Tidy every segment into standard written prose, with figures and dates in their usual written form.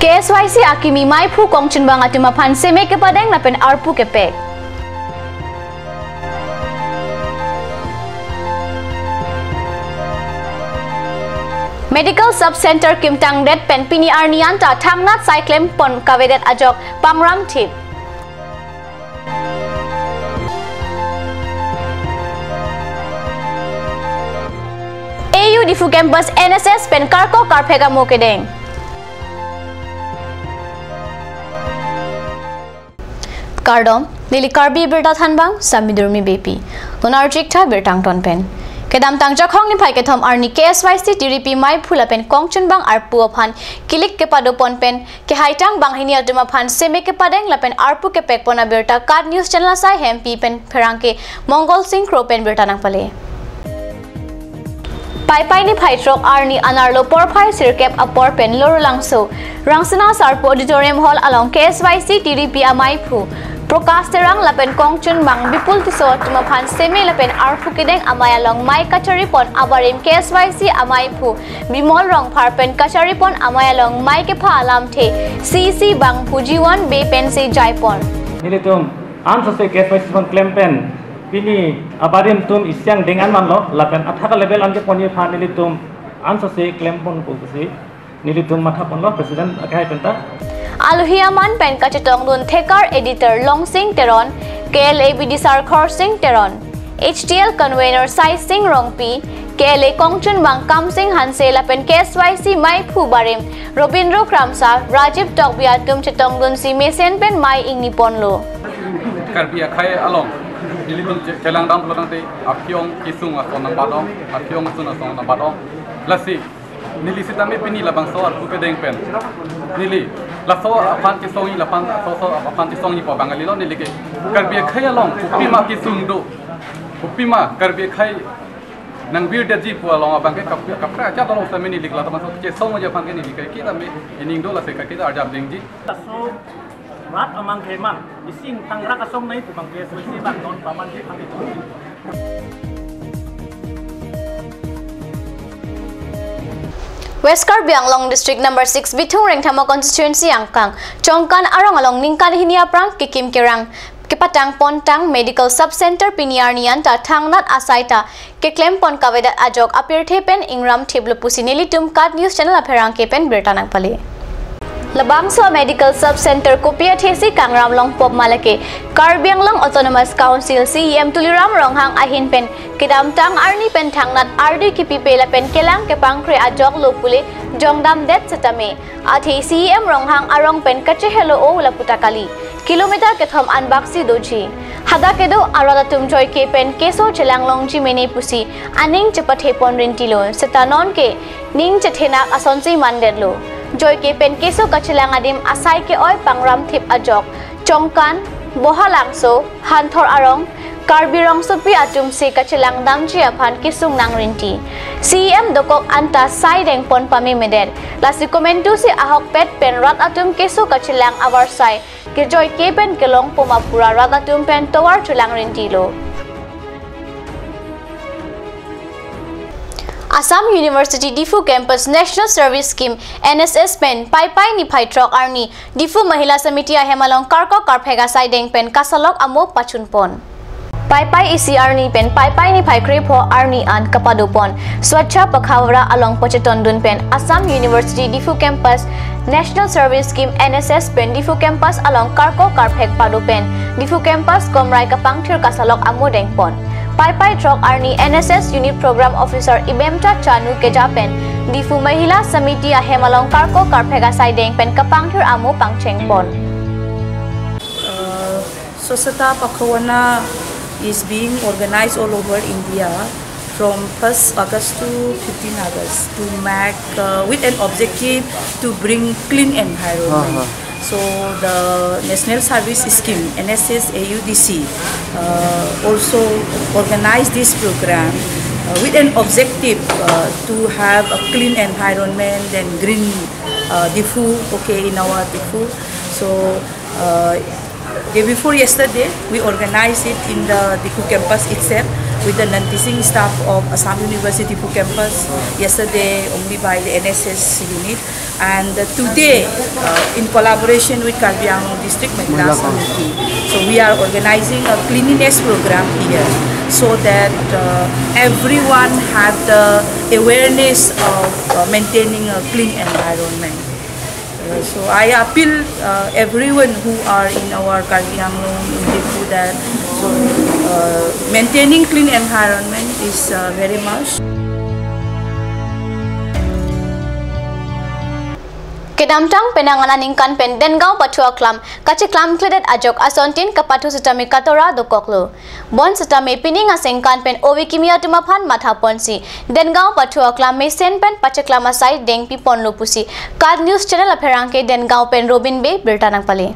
KSYC akimi mai phu kongchun bang atuma phan seme ke padeng lapen arpu ke pek. Medical Sub Center Kimtang Det Pen Pini Arnian ta Thangnat Cyclem Pon Kavedet Ajok Pangram Tip. AU Difu Campus NSS Pen Karko Karpega Mokedeng. Kardom Lili Karbi Birda Thanbang Samidurmi Bepi Lunarjik Tha Birtang Ton Pen Kedam Tang Jakhong ni Pai Kethom Arni KSYC TDP Mai Phula Pen Kongchun Bang Arpu Phan Kilik ke Pado Pon Pen ke Haitang Bang Hini Aduma Phan Seme ke Padeng Lapen Arpu ke Pek Pona Birta Card News Channel Sai Hempi Pen Perangke Mongol Singh Kro Pen Birta Nang Pale Pai ni Paitrok Arni Anarlo Porpai Sirkep Apor Pen Lorulangso Rangsana Sarpo Auditorium Hall along KSYC TDP Amai Phu Prokasterang Lapen Kongchun Bang Bipul Tiso Tumaphan Seme Lapen Arpu Kideng Amay along Mai Kacharipon Abarim KSYC Amai Phu Bimol Rong Parpen Kacharipon Amay along Mai Kepa Alam The CC Bang Pujiwan Be Pen Se Jaipon Nilitum Answer Se KSYC Pon Klempen Bini Abarim Tum Isyang Dengan Manlo Lapen Athaka Level Anje Poni Phan Nilitum Answer Se Klempon Pulsi Nilitum Mathapon Lo President Akai Penta Aluhiaman Pen Kachatong Dun Thekar Editor Long Sing Teron KLA Bidisar Khor Sing Teron HTL Convener Sai Sing Rongpi KLA Kongchun Bang Kam Sing Hanse Lapen KSYC Mai Phu Barim Robindro Kramsa Rajiv Tokbia Tum Chatong Dun Si Mesen Pen Mai Ing Nipon Lo Karbia Khai Along Dilitum Chelang Dam Lodante Apyong Kisung Asonang Badong Apyong Asuna Sonang Badong Lasi Nili Sitame Pini Labang Soar Pupedeng Pen Nili Laso Apan Kisongi Lapan Soso Apan Kisongi Po Bangalilo Nili Ke Karbia Khai Along Upima Kisung Do Upima Karbia Khai Nang Bir Daji Po Along Abang Ke Kapra Cha Tolong Samini Likla Taman So Ke Songo Japan Ke Nili Ke Kita Me Ining Do La Se Ka Kita Arjab Dengji Taso Rat Amang Keman Ising Tangra Kasong Na Itu Bang KSYC Bang Non Paman Ke Pang Itu West Karbi Anglong District Number 6 Bitung Reng Thama Constituency Angkang Chongkan Arang Along Ningkan Hinia Prang Kikim Kerang Kepatang Pontang Medical Sub Center Piniarnian Ta Thangnat Asaita Keklem Pon Kavedat Ajok Apir Thepen Ingram Thiblu Pusinili Tum Card News Channel Aperang Kepen Birtanang Pali Labangso Medical Sub Center Kopia Thesi Kangram Long Pop Malake Karbi Anglong Autonomous Council CEM Tuliram Ronghang Ahin Pen Kidam Tang Arni Pen Thangnat RD Kipi Pela Pen Kelang Kepangkre Ajok Lopule Jongdam Det Setame Athi CEM Ronghang Arong Pen Kache Hello O Laputakali Kilometer Kethom Anbaksi Doji Hada Kedo Arada Tumjoy Ke Pen Keso Chelang Longji Mene Pusi Aning Chepathe Pon Rintilo Setanon Ke Ning Chethenak Asonsi Mandedlo Joy Ke Pen Keso Kachelang Adim Asai Ke Oi Pangram Thip Ajok Chongkan Bohalangso Hanthor Arong Karbirong Supi Atum Si Kachelang Damji Aphan Kisung Nang Rinti CEM Dokok Anta Sai Deng Pon Pami Meder Lasi Komentu Si Ahok Pet Pen Rat Atum Keso Kachelang Awar Sai Kirjoy Ke Pen Kelong Pumapura Rat Atum Pen Towar Chulang Rinti Lo Assam University Difu Campus National Service Scheme NSS Pen Pai Ni Paitrok Arni Difu Mahila Samiti Ahemalong Karko Karphega Sai Deng Pen Kasalok Amo Pachunpon Pai ECR ni Pen Pai ni Pai Krepo Arni An Kapadopon Swachha Pakhawra along Pocheton Dun Pen Assam University Difu Campus National Service Scheme NSS Pen Difu Campus along Karko Karpheg Padopen Difu Campus Komrai Kapangthir Kasalok Amo Dengpon Pai Trok Arni NSS Unit Program Officer Ibemta Chanu Kejapen Difu Mahila Samiti Ahemalong Karko Karphega Sai Deng Pen Kapangthir Amo Pangchengpon Swachhata Pakhawana is being organized all over India from 1st August to 15 August to make with an objective to bring clean environment. So the National Service Scheme NSS AUDC also organized this program with an objective to have a clean environment and green Difu in our Difu. So day before yesterday, we organized it in the Difu campus itself. with the non-teaching staff of Assam University Phu campus. Yesterday, only by the NSS unit, and today, in collaboration with Karbi Anglong District Maintenance Committee. So we are organizing a cleanliness program here, so that everyone have the awareness of maintaining a clean environment. So I appeal everyone who are in our Karbi Anglong District that maintaining clean environment is very much. Kedamtang penanganan ingkan pen Dengau Patua Klam kaci klam kledet ajok asontin kapatu setami katora dokoklo bon setami pining asengkan pen owi kimia tumapan matha ponsi Dengau Patua Klam mesen pen pacaklam asai deng pipon lupusi Card News Channel aperangke Dengau pen Robin Bay bertanang pali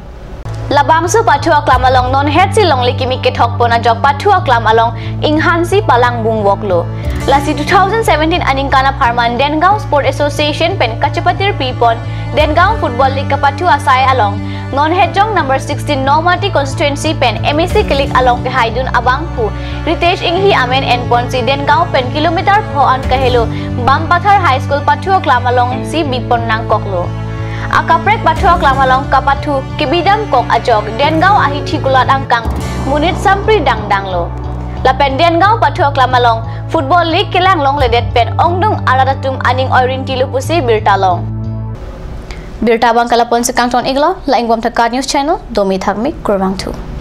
Labangsu Patua Klam along non hetsi long likimi kethok pona jok Patua Klam along inghansi palang bung woklo lasi 2017 aningkana Parman Dengau Sport Association pen kacepatir pipon Dengau Football League kapatu asai along non hejong number 16 Normati constituency pen MEC Klik along ke Haidun Abangpu Ritesh Inghi Amen and Ponsi Dengau pen kilometer poan kahelo Bampathar High School Patua Klam along si bipon nangkoklo Akaprek Patua Klam along kapatu kibidam kok ajok Dengau ahi thikulat angkang munit sampri dangdanglo Lapen Dengau Patua Klam along Football League kelang long ledet pen ongdung aradatum aning oirin tilupusi birtalong Birtabang kalapon sa Kangton Iglo, laing Card News Channel, Domi Thagmi, Kurwang 2.